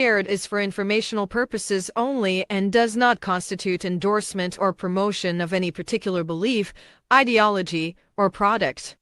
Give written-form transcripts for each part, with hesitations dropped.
Shared is for informational purposes only and does not constitute endorsement or promotion of any particular belief, ideology, or product.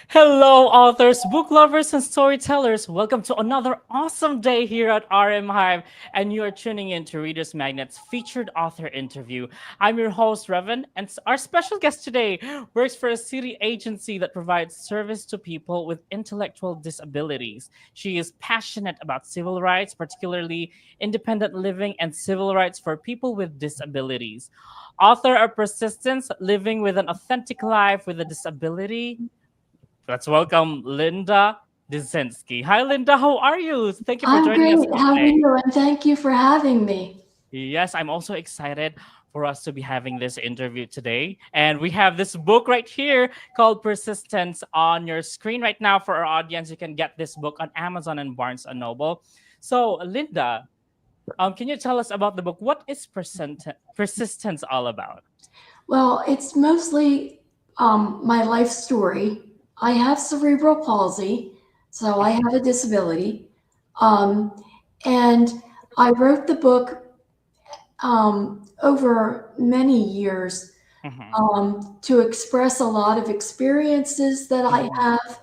Hello, authors, book lovers, and storytellers. Welcome to another awesome day here at RM Hive, and you are tuning in to Readers Magnet's featured author interview. I'm your host, Revan, and our special guest today works for a city agency that provides service to people with intellectual disabilities. She is passionate about civil rights, particularly independent living and civil rights for people with disabilities. Author of Persistence, Living with an Authentic Life with a Disability. Let's welcome Linda Dezenski. Hi, Linda. How are you? Thank you for I'm joining us great. for How are today. you? And thank you for having me. Yes, I'm also excited for us to be having this interview today. And we have this book right here called Persistence on your screen right now for our audience. You can get this book on Amazon and Barnes and Noble. So, Linda, can you tell us about the book? What is Persistence all about? Well, it's mostly my life story. I have cerebral palsy, so I have a disability. Um, and I wrote the book over many years Mhm, to express a lot of experiences that I mhm, have,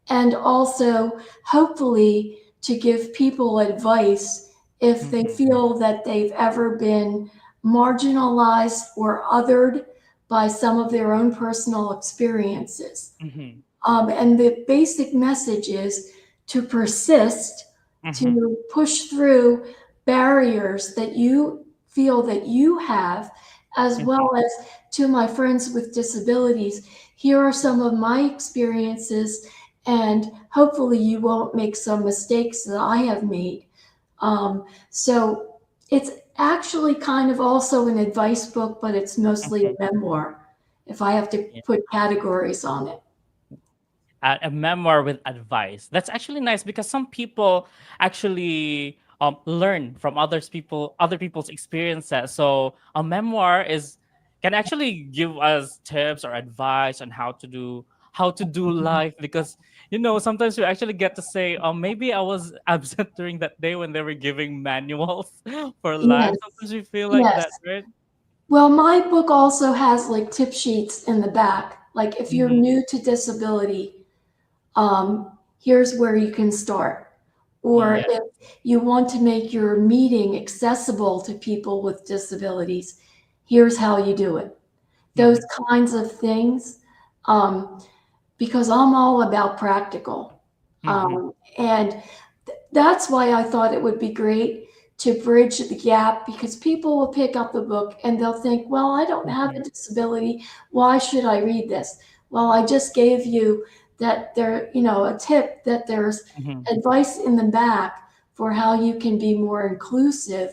and also hopefully to give people advice if they mhm, feel that they've ever been marginalized or othered by some of their own personal experiences. mhm, And the basic message is to persist, mhm, to push through barriers that you feel that you have, as mhm. well as to my friends with disabilities. Here are some of my experiences, and hopefully, you won't make some mistakes that I have made. So, it's actually kind of also an advice book, but it's mostly Mhm. a memoir if I have to put categories on it. A memoir with advice. That's actually nice because some people actually learn from other people's experiences. So a memoir is can actually give us tips or advice on how to do life because sometimes we actually get to say, oh, maybe I was absent during that day when they were giving manuals for life. Yes, Sometimes we feel like yes. that, right? Well, my book also has like tip sheets in the back. Like if you're Mhm, new to disability, here's where you can start. Or yeah. if you want to make your meeting accessible to people with disabilities, here's how you do it. Those Mhm, kinds of things, um, because I'm all about practical. mhm, And that's why I thought it would be great to bridge the gap because people will pick up the book and they'll think, well, I don't have mhm, a disability. Why should I read this? Well, I just gave you that a tip that there's mhm. advice in the back for how you can be more inclusive.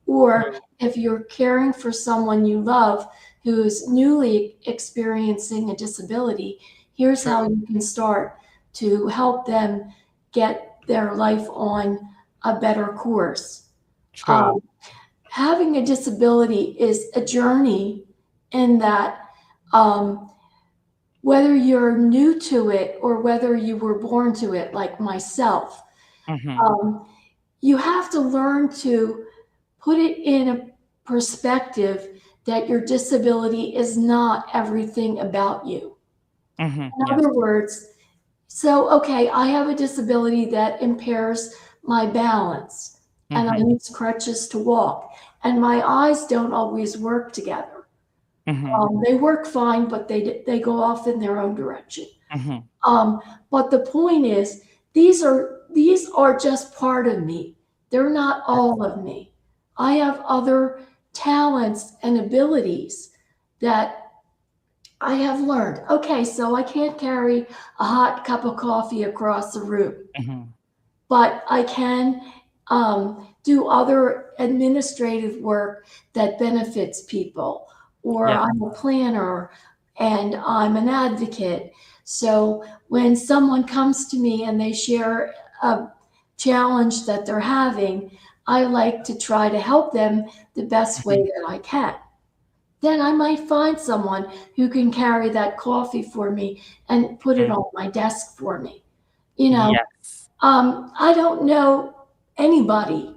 Or True. if you're caring for someone you love who's newly experiencing a disability, here's how True. you can start to help them get their life on a better course. True. Um, Having a disability is a journey in that um, whether you're new to it or whether you were born to it, like myself, Mhm. um, you have to learn to put it in a perspective that your disability is not everything about you. Mhm. In Yes. other words, so, okay, I have a disability that impairs my balance, and I Mhm. use crutches to walk, and my eyes don't always work together. Mhm. They work fine, but they go off in their own direction. Mhm. Um, but the point is, these are just part of me. They're not all of me. I have other talents and abilities that I have learned. Okay, so I can't carry a hot cup of coffee across the room, Mhm. but I can do other administrative work that benefits people. Or Yes. I'm a planner and I'm an advocate. So when someone comes to me and they share a challenge that they're having, I like to try to help them the best way Mhm. that I can. Then I might find someone who can carry that coffee for me and put it Mhm. on my desk for me. You know, Yes. I don't know anybody,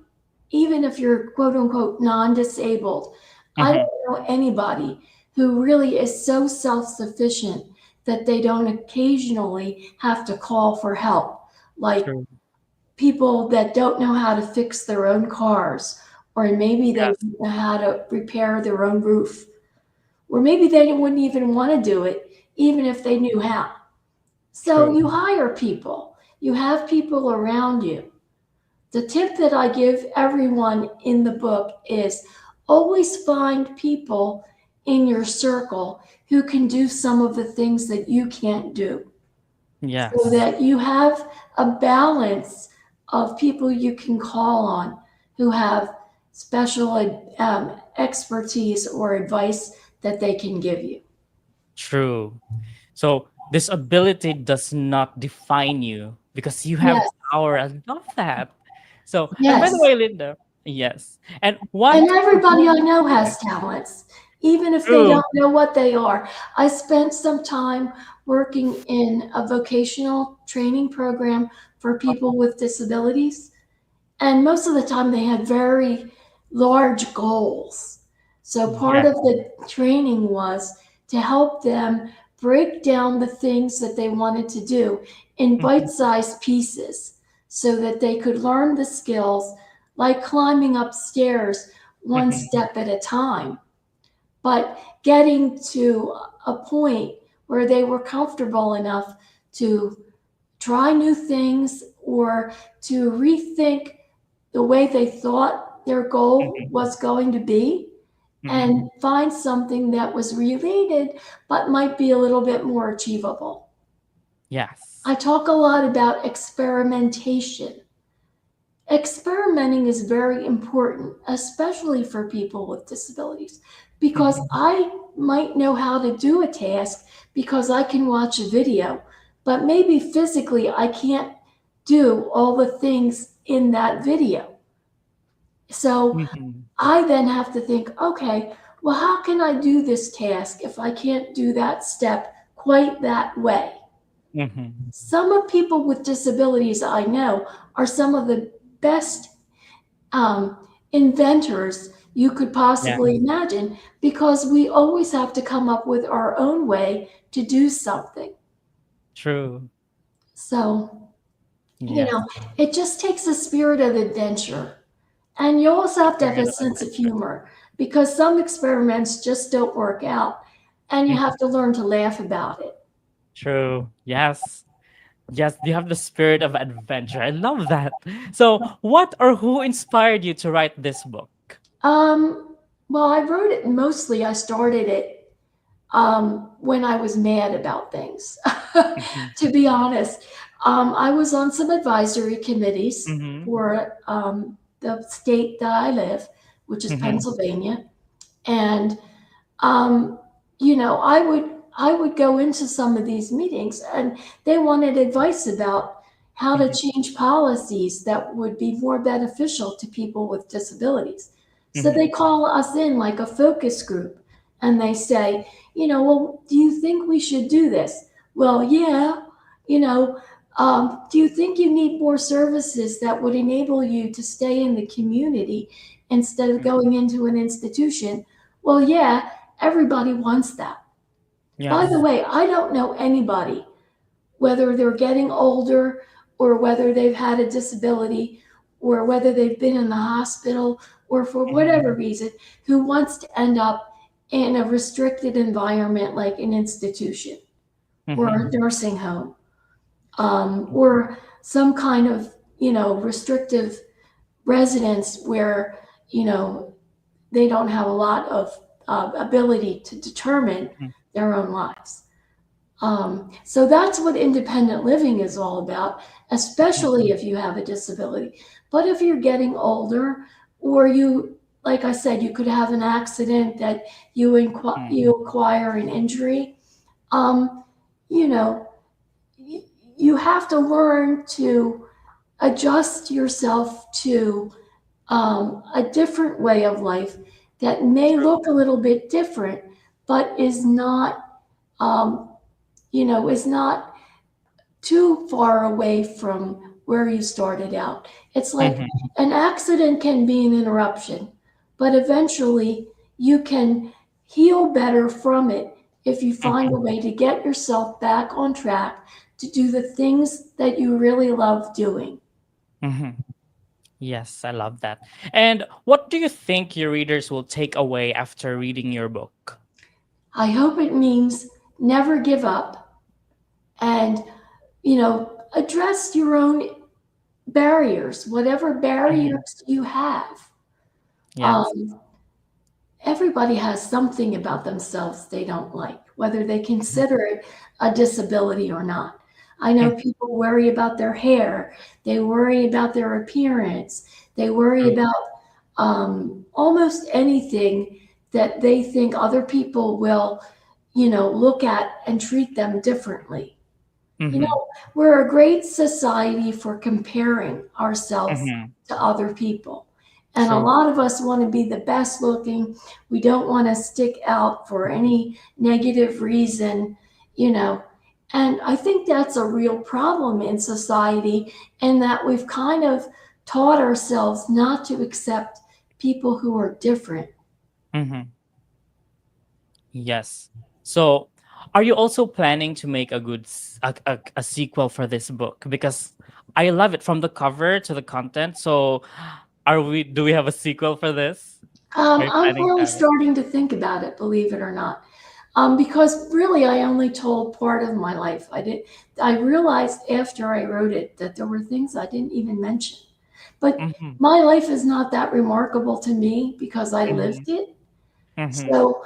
even if you're quote unquote non-disabled, I Mhm. don't know anybody who really is so self-sufficient that they don't occasionally have to call for help. Like True. people that don't know how to fix their own cars, or maybe they Yes. don't know how to repair their own roof, or maybe they wouldn't even want to do it, even if they knew how. So True. you hire people, you have people around you. The tip that I give everyone in the book is always find people in your circle who can do some of the things that you can't do, so Yes. that you have a balance of people you can call on who have special expertise or advice that they can give you. True. So this ability does not define you because you have Yes, power. I love that. So, and by the yes. way, Linda, yes. And And what or everybody I who? know Yeah. has talents, even if they True. don't know what they are. I spent some time working in a vocational training program for people with disabilities. And most of the time, they had very large goals. So part Yes. of the training was to help them break down the things that they wanted to do in Mhm. bite sized pieces so that they could learn the skills like climbing upstairs one Mhm. step at a time, but getting to a point where they were comfortable enough to try new things or to rethink the way they thought their goal Mhm. was going to be Mhm. and find something that was related but might be a little bit more achievable. Yes. I talk a lot about experimentation. Experimenting is very important, especially for people with disabilities, because Mhm. I might know how to do a task because I can watch a video, but maybe physically I can't do all the things in that video. So Mhm. I then have to think, okay, well, how can I do this task if I can't do that step quite that way? Mhm. Some of people with disabilities I know are some of the best um, inventors you could Yeah. possibly imagine because we always have to come up with our own way to do something. True. So, Yes. it just takes a spirit of adventure. And you also have to have Spirit a of sense of adventure. humor because some experiments just don't work out and you Mhm. have to learn to laugh about it. True. Yes. Yes, you have the spirit of adventure. I love that. So, what or who inspired you to write this book? Um, well, I wrote it mostly, I started it when I was mad about things, Mhm. to be honest. I was on some advisory committees Mhm. for the state that I live, which is Mhm. Pennsylvania. And um, I would go into some of these meetings and they wanted advice about how to Mhm. change policies that would be more beneficial to people with disabilities. So Mhm. they call us in like a focus group and they say, well, do you think we should do this? Well, yeah, you know, do you think you need more services that would enable you to stay in the community instead of Mhm. going into an institution? Well, yeah, everybody wants that. By the Yes. way, I don't know anybody, whether they're getting older or whether they've had a disability or whether they've been in the hospital or for whatever Mhm. reason, who wants to end up in a restricted environment like an institution or Mhm. a nursing home, or some kind of, restrictive residence where, you know, they don't have a lot of ability to determine Mhm. their own lives. So that's what independent living is all about, especially Mhm. if you have a disability. But if you're getting older, or you, like I said, you could have an accident that Mhm. you acquire an injury. Um, you know, you have to learn to adjust yourself to a different way of life that may True. look a little bit different, but um, is not too far away from where you started out. It's like Mhm. an accident can be an interruption, but eventually you can heal better from it if you find a Mhm. way to get yourself back on track to do the things that you really love doing. Mhm. Yes, I love that. And what do you think your readers will take away after reading your book? I hope it means never give up and, address your own barriers, whatever Mhm. barriers you have. Yes. Um, Everybody has something about themselves they don't like, whether they Mhm. consider it a disability or not. I know Mhm. people worry about their hair, they worry about their appearance, they worry True. about almost anything that they think other people will, look at and treat them differently. You Mhm. know, we're a great society for comparing ourselves Mhm. to other people. And a True. lot of us want to be the best looking. We don't want to stick out for any negative reason, you know. And I think that's a real problem in society, and that we've kind of taught ourselves not to accept people who are different. Mhm. Yes. So, are you also planning to make a a sequel for this book? Because I love it from the cover to the content. So, are we? Do we have a sequel for this? Are you I'm planning to really have it? starting to think about it, believe it or not. Because really, I only told part of my life. I realized after I wrote it that there were things I didn't even mention. But Mhm. my life is not that remarkable to me because I Mhm. lived it. Mhm. So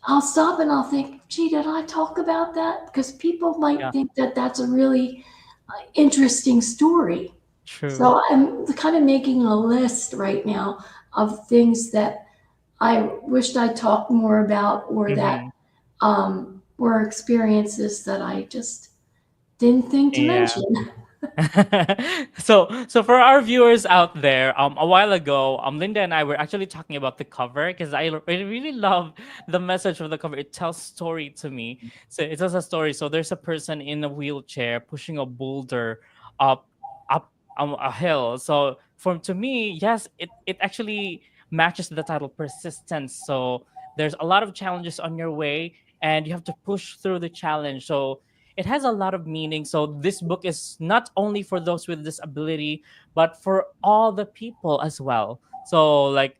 I'll stop and I'll think, gee, did I talk about that? Because people might Yeah. think that that's a really interesting story. True. So I'm kind of making a list right now of things that I wished I talked more about, or that Mhm. were experiences that I just didn't think to Yeah. mention. So for our viewers out there, a while ago, Linda and I were actually talking about the cover because I really love the message of the cover. It tells story to me. So it tells a story. So there's a person in a wheelchair pushing a boulder up up a hill. So for to me, yes, it actually matches the title persistence. So there's a lot of challenges on your way, and you have to push through the challenge. So it has a lot of meaning. So this book is not only for those with disability, but for all the people as well. So like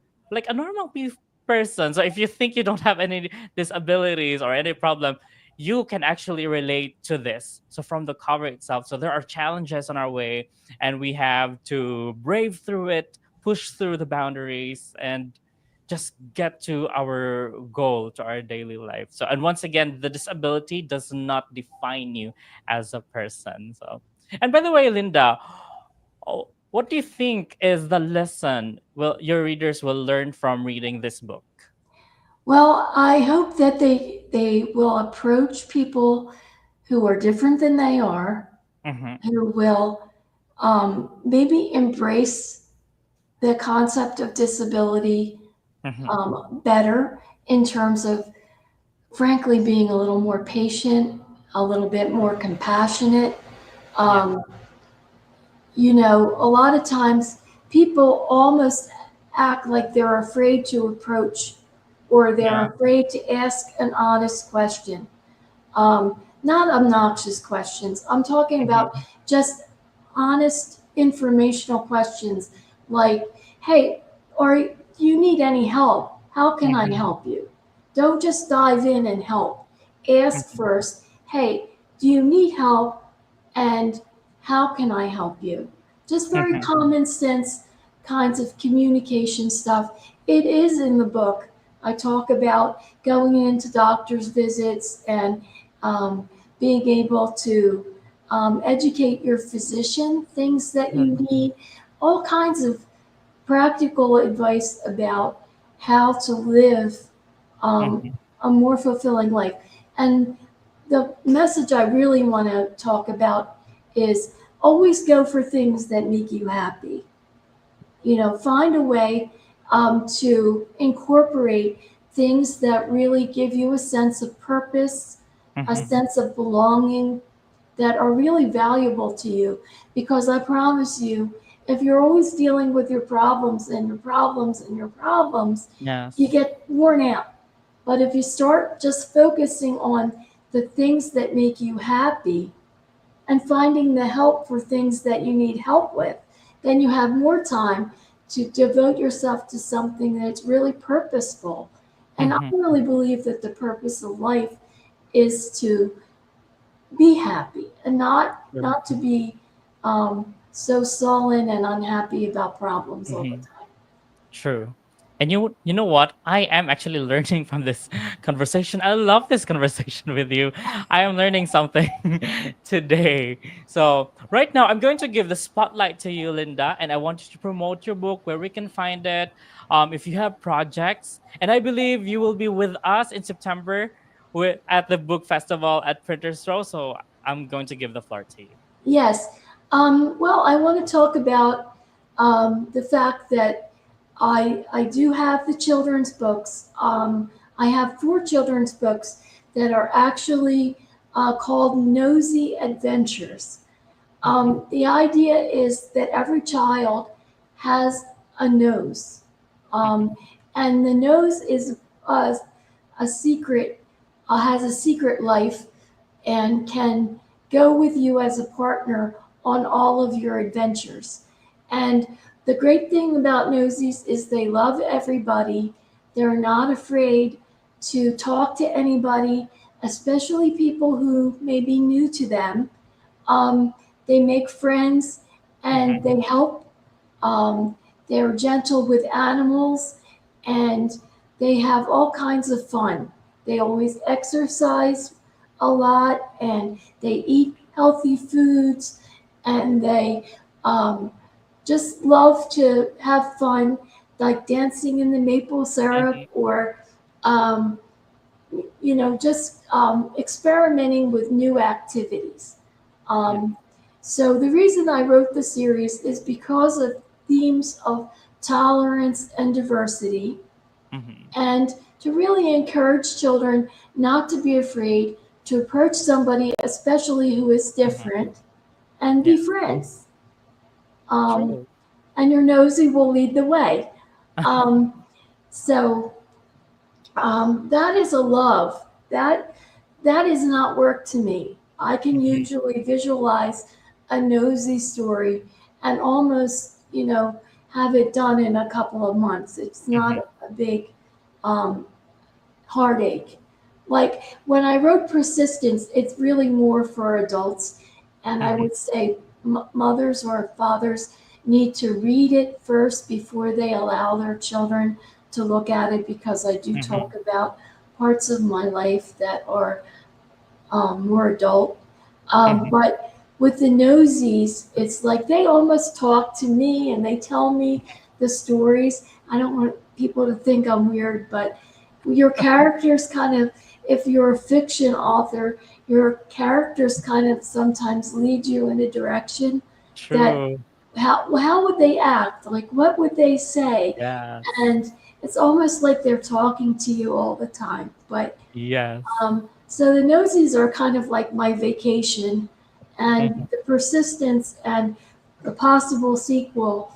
a normal person. So if you think you don't have any disabilities or any problem, you can actually relate to this. So from the cover itself, so there are challenges on our way, and we have to brave through it, push through the boundaries, and just get to our goal, to our daily life. So, and once again, the disability does not define you as a person. So, and by the way, Linda, what do you think is the lesson will your readers will learn from reading this book? Well, I hope that they will approach people who are different than they are, Mm-hmm, who will maybe embrace the concept of disability mm-hmm, better, in terms of, frankly, being a little more patient, a little bit more compassionate. yeah, Um, a lot of times people almost act like they're afraid to approach, or they're yeah, afraid to ask an honest question. Not obnoxious questions. I'm talking mm-hmm, about just honest informational questions like, hey, or do you need any help? How can I mm-hmm, help you? Don't just dive in and help. Ask mm-hmm, first, hey, do you need help? And how can I help you? Just very mm-hmm, common sense kinds of communication stuff. It is in the book. I talk about going into doctor's visits and um, being able to educate your physician, things that you mm-hmm, need, all kinds of practical advice about how to live mm-hmm, a more fulfilling life. And the message I really want to talk about is always go for things that make you happy. Find a way to incorporate things that really give you a sense of purpose, a mm-hmm, sense of belonging, that are really valuable to you, because I promise you, if you're always dealing with your problems and your problems and your problems, you Yes. get worn out. But if you start just focusing on the things that make you happy and finding the help for things that you need help with, then you have more time to devote yourself to something that's really purposeful. And I Mm-hmm. really believe that the purpose of life is to be happy and not to be so sullen and unhappy about problems all the Mm-hmm. time. True. And you know what? I am actually learning from this conversation. I love this conversation with you. I am learning something today. So right now I'm going to give the spotlight to you, Linda, and I want you to promote your book, where we can find it. If you have projects, and I believe you will be with us in September at the book festival at Printers Row. So I'm going to give the floor to you. Yes. Well, I want to talk about the fact that I do have the children's books. I have 4 children's books that are actually called Nosy Adventures. Mhm. The idea is that every child has a nose, Mhm. um, and the nose is a, a secret, has a secret life, and can go with you as a partner on all of your adventures. And the great thing about nosies is they love everybody. They're not afraid to talk to anybody, especially people who may be new to them. They make friends and Mhm. they help. Um, they're gentle with animals and they have all kinds of fun. They always exercise a lot and they eat healthy foods and they um, just love to have fun, like dancing in the maple syrup Mhm. or um, just experimenting with new activities. Yeah. Um, so the reason I wrote the series is because of themes of tolerance and diversity, Mhm. and to really encourage children not to be afraid to approach somebody, especially who is Mhm. different, and Yeah. be friends. Um, True. and your nosy will lead the way. Um, so that is a love. That is not work to me. I can Mhm. usually visualize a nosy story and almost, have it done in a couple of months. It's not Mhm. a big um, heartache. Like when I wrote Persistence, it's really more for adults. And I Mhm. would say mothers or fathers need to read it first before they allow their children to look at it, because I do Mhm. talk about parts of my life that are more adult. Mhm. But with the nosies, it's like they almost talk to me and they tell me the stories. I don't want people to think I'm weird, but your characters kind of, if you're a fiction author, your characters kind of sometimes lead you in a direction that True. how would they act? Like what would they say? Yes. And it's almost like they're talking to you all the time. But Yes. so the nosies are kind of like my vacation, and Mhm. the persistence and the possible sequel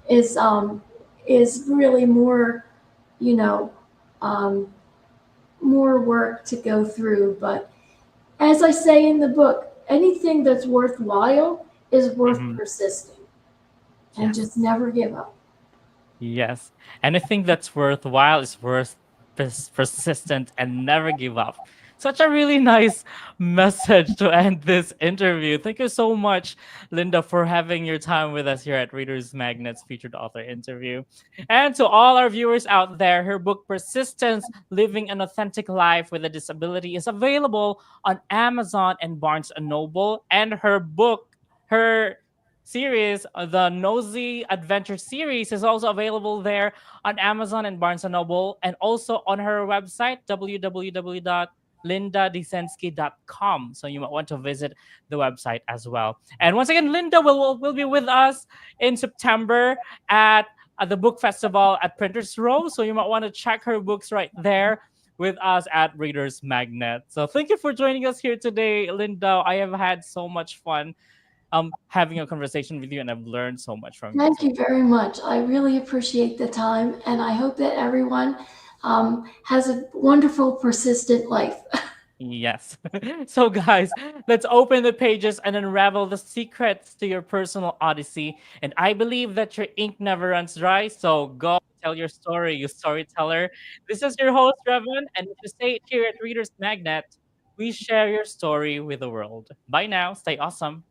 is really more, you know, um, more work to go through. But as I say in the book, anything that's worthwhile is worth Mhm. persisting and just Yes. never give up. Yes. Anything that's worthwhile is worth persistent and never give up. Such a really nice message to end this interview. Thank you so much, Linda, for having your time with us here at Readers Magnet's featured author interview. And to all our viewers out there, her book Persistence: Living an Authentic Life with a Disability is available on Amazon and Barnes and Noble. And her series, the Nosy Adventure series, is also available there on Amazon and Barnes and Noble, and also on her website www.lindadesensky.com. So you might want to visit the website as well. And once again, Linda will be with us in September at the book festival at Printers Row. So you might want to check her books right there. with us at Readers Magnet. So thank you for joining us here today, Linda. I have had so much fun having a conversation with you, and I've learned so much from you. Thank So you very much. I really appreciate the time, and I hope that everyone has a wonderful, persistent life. yes. So, guys, let's open the pages and unravel the secrets to your personal odyssey. And I believe that your ink never runs dry. So, go tell your story, you storyteller. This is your host, Revan. And if you say it here at Reader's Magnet, we share your story with the world. Bye now. Stay awesome.